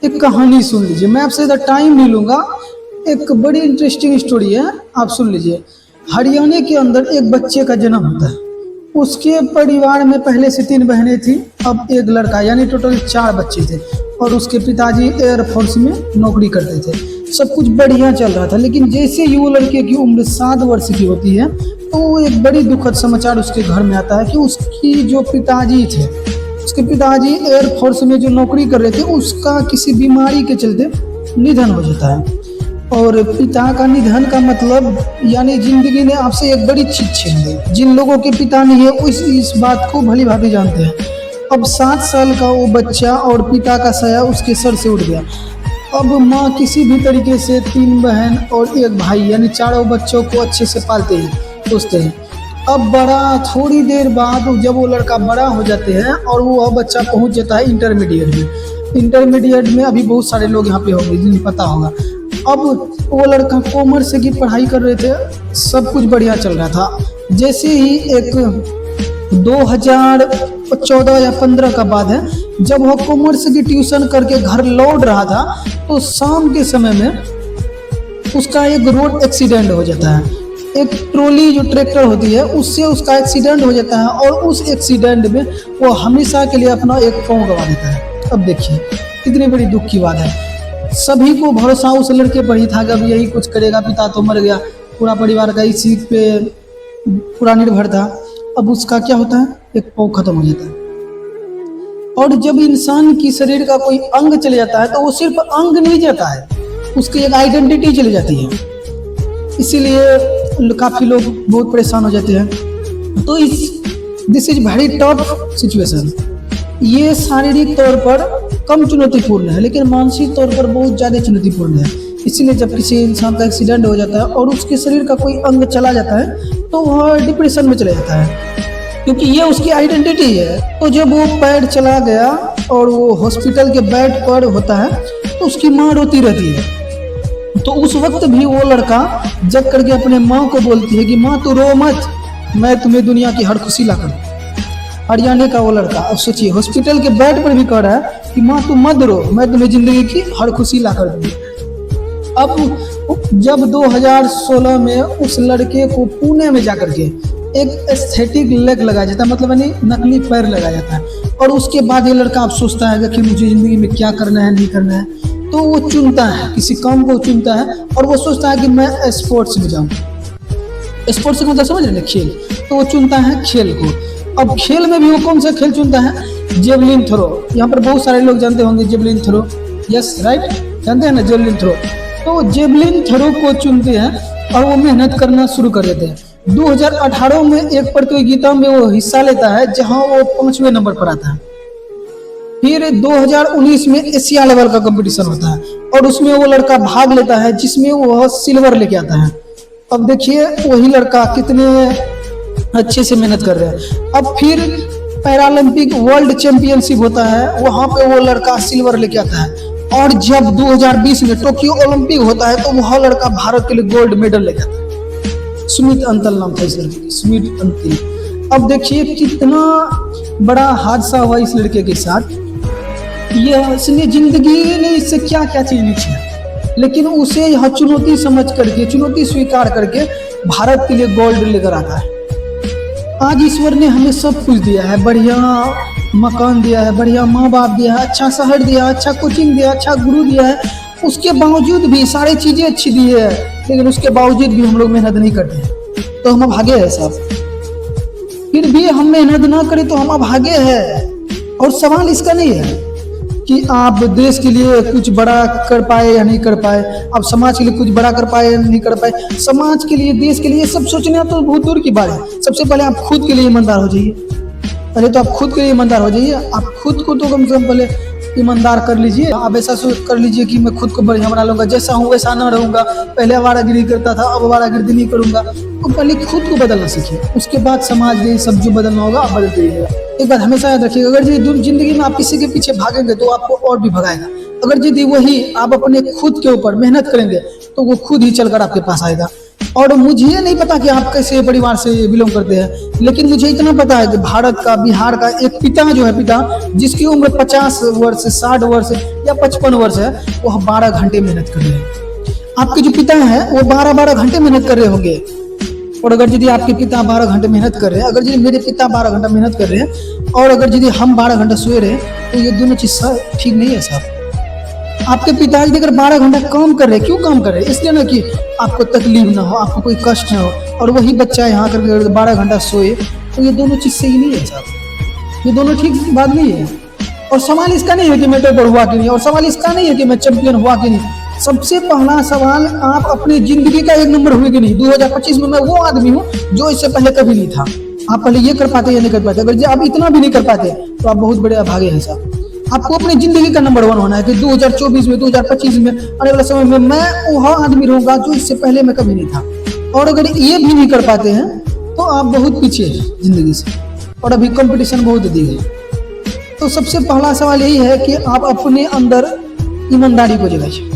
एक कहानी सुन लीजिए, मैं आपसे ज़्यादा टाइम नहीं लूँगा। एक बड़ी इंटरेस्टिंग स्टोरी है, आप सुन लीजिए। हरियाणा के अंदर एक बच्चे का जन्म होता है। उसके परिवार में पहले से 3 बहनें थीं, अब एक लड़का, यानी टोटल 4 बच्चे थे। और उसके पिताजी एयर फोर्स में नौकरी करते थे। सब कुछ बढ़िया चल रहा था, लेकिन जैसे ही वो लड़के की उम्र 7 वर्ष की होती है, तो वो एक बड़ी दुखद समाचार उसके घर में आता है कि उसकी जो पिताजी थे, उसके पिताजी एयर फोर्स में जो नौकरी कर रहे थे, उसका किसी बीमारी के चलते निधन हो जाता है। और पिता का निधन का मतलब यानी जिंदगी ने आपसे एक बड़ी चीज छीन ली। जिन लोगों के पिता नहीं है इस बात को भली भांति जानते हैं। अब 7 साल का वो बच्चा और पिता का साया उसके सर से उठ गया। अब माँ किसी भी तरीके से 3 बहन और 1 भाई यानी चारों बच्चों को अच्छे से पालते हैं, पोसते हैं। अब थोड़ी देर बाद जब वो लड़का बड़ा हो जाते हैं और वो बच्चा पहुंच जाता है इंटरमीडिएट में। इंटरमीडिएट में अभी बहुत सारे लोग यहाँ पे होंगे जिन्हें पता होगा। अब वो लड़का कॉमर्स की पढ़ाई कर रहे थे, सब कुछ बढ़िया चल रहा था। जैसे ही एक 2014 या 15 का बाद है, जब वो कॉमर्स की ट्यूशन करके घर लौट रहा था, तो शाम के समय में उसका एक रोड एक्सीडेंट हो जाता है। एक ट्रॉली जो ट्रैक्टर होती है उससे उसका एक्सीडेंट हो जाता है और उस एक्सीडेंट में वो हमेशा के लिए अपना एक पाँव गंवा देता है। अब देखिए कितनी बड़ी दुख की बात है। सभी को भरोसा उस लड़के पर ही था कि अब यही कुछ करेगा, पिता तो मर गया, पूरा परिवार का इसी पे पूरा निर्भर था। अब उसका क्या होता है, एक पाँव खत्म हो जाता है। और जब इंसान की शरीर का कोई अंग चले जाता है तो वो सिर्फ अंग नहीं जाता है, उसकी एक आइडेंटिटी चली जाती है। इसीलिए काफ़ी लोग बहुत परेशान हो जाते हैं। तो this is very tough situation. ये शारीरिक तौर पर कम चुनौतीपूर्ण है, लेकिन मानसिक तौर पर बहुत ज़्यादा चुनौतीपूर्ण है। इसीलिए जब किसी इंसान का एक्सीडेंट हो जाता है और उसके शरीर का कोई अंग चला जाता है तो वह डिप्रेशन में चला जाता है, क्योंकि ये उसकी आइडेंटिटी है। तो जब वो पैर चला गया और वो हॉस्पिटल के बेड पर होता है तो उसकी माँ रोती रहती है। तो उस वक्त भी वो लड़का जग करके अपने माँ को बोलती है कि माँ तू रो मत, मैं तुम्हें दुनिया की हर खुशी ला कर दूँ। हरियाणा का वो लड़का, अब सोचिए हॉस्पिटल के बेड पर भी कह रहा है कि माँ तू मत रो, मैं तुम्हें जिंदगी की हर खुशी ला कर दूँ। अब जब 2016 में उस लड़के को पुणे में जाकर के एक एस्थेटिक लेग लगाया जाता है, मतलब यानी नकली पैर लगाया जाता है। और उसके बाद ये लड़का अब सोचता है कि मुझे ज़िंदगी में क्या करना है नहीं करना है, तो वो चुनता है, किसी काम को चुनता है और वो सोचता है कि मैं स्पोर्ट्स में जाऊँ। स्पोर्ट्स का मतलब समझ रहे हैं, खेल। तो वो चुनता है खेल को। अब खेल में भी वो कौन सा खेल चुनता है, जेवलिन थ्रो। यहाँ पर बहुत सारे लोग जानते होंगे जेवलिन थ्रो, यस राइट, जानते हैं ना जेवलिन थ्रो। तो जेवलिन थ्रो को चुनते हैं और वो मेहनत करना शुरू कर देते हैं। 2018 में एक प्रतियोगिता में वो हिस्सा लेता है जहां वो 5वें नंबर पर आता है। फिर 2019 में एशिया लेवल का कंपटीशन होता है और उसमें वो लड़का भाग लेता है, जिसमें वो सिल्वर लेके आता है। अब देखिए वही लड़का कितने अच्छे से मेहनत कर रहे हैं। अब फिर पैरालंपिक वर्ल्ड चैंपियनशिप होता है, वहां पे वो लड़का सिल्वर लेके आता है। और जब 2020 में टोक्यो ओलंपिक होता है तो वह लड़का भारत के लिए गोल्ड मेडल लेके आता है। सुमित अंतल नाम था इस लड़के की, सुमित अंतिल। अब देखिए कितना बड़ा हादसा हुआ इस लड़के के साथ। इसने जिंदगी ने इससे क्या क्या चीज लिखी है, लेकिन उसे यह चुनौती समझ करके, चुनौती स्वीकार करके भारत के लिए गोल्ड लेकर आता है। आज ईश्वर ने हमें सब कुछ दिया है, बढ़िया मकान दिया है, बढ़िया माँ बाप दिया है, अच्छा शहर दिया, अच्छा कोचिंग दिया, अच्छा गुरु दिया है। उसके बावजूद भी सारी चीजें अच्छी दी है, लेकिन उसके बावजूद भी हम लोग मेहनत नहीं करते हैं, तो हम अभागे हैं साहब। फिर भी हम मेहनत ना करें तो हम अभागे हैं। और सवाल इसका नहीं है कि आप देश के लिए कुछ बड़ा कर पाए या नहीं कर पाए, आप समाज के लिए कुछ बड़ा कर पाए या नहीं कर पाए। समाज के लिए, देश के लिए सब सोचना तो बहुत दूर की बात है। सबसे पहले आप खुद के लिए ईमानदार हो जाइए। पहले तो आप खुद के लिए ईमानदार हो जाइए। आप खुद को तो कम से कम पहले ईमानदार कर लीजिए। आप ऐसा सोच कर लीजिए कि मैं खुद को बढ़िया बना लूंगा, जैसा हूँ वैसा ना रहूंगा। पहले आवारागिरी करता था, अब आवारागिरी नहीं करूंगा। तो पहले खुद को बदलना सीखिए, उसके बाद समाज ये सब जो बदलना होगा आप बदल दीजिएगा। एक बात हमेशा याद रखिएगा, अगर ये जिंदगी में आप किसी के पीछे भागेंगे तो आपको और भी भगाएगा। अगर यदि वही आप अपने खुद के ऊपर मेहनत करेंगे तो वो खुद ही चलकर आपके पास आएगा। और मुझे नहीं पता कि आप कैसे परिवार से बिलोंग करते हैं, लेकिन मुझे इतना पता है कि भारत का, बिहार का एक पिता जो है, पिता जिसकी उम्र 50 वर्ष, 60 वर्ष या 55 वर्ष है, वो 12 घंटे मेहनत कर रहे हैं। आपके जो पिता हैं वो 12-12 घंटे मेहनत कर रहे होंगे। और अगर यदि आपके पिता 12 घंटे मेहनत कर रहे हैं, अगर यदि मेरे पिता 12 घंटा मेहनत कर रहे हैं, और अगर यदि हम 12 घंटा सोए रहे, तो ये दोनों चीज़ ठीक नहीं है साहब। आपके पिताजी अगर 12 घंटा काम कर रहे हैं, क्यों काम कर रहे हैं? इसलिए ना कि आपको तकलीफ ना हो, आपको कोई कष्ट ना हो, और वही बच्चा यहाँ करके 12 घंटा सोए, तो ये दोनों चीज़ सही नहीं है साहब, ये दोनों ठीक बात नहीं है। और सवाल इसका नहीं है कि मैं टॉपर हुआ कि नहीं, और सवाल इसका नहीं है कि मैं चैंपियन हुआ कि नहीं। सबसे पहला सवाल, आप अपनी जिंदगी का 1 नंबर हुए कि नहीं। 2025 में मैं वो आदमी हूँ जो इससे पहले कभी नहीं था। आप पहले ये कर पाते या नहीं कर पाते। अगर आप इतना भी नहीं कर पाते तो आप बहुत बड़े अभागे हैं साहब। आपको अपनी जिंदगी का नंबर 1 होना है कि 2024 में, 2025 में, आने वाले समय में मैं वह आदमी रहूंगा जो इससे पहले मैं कभी नहीं था। और अगर ये भी नहीं कर पाते हैं तो आप बहुत पीछे हैं जिंदगी से, और अभी कंपटीशन बहुत अधिक है। तो सबसे पहला सवाल यही है कि आप अपने अंदर ईमानदारी को जगाइए।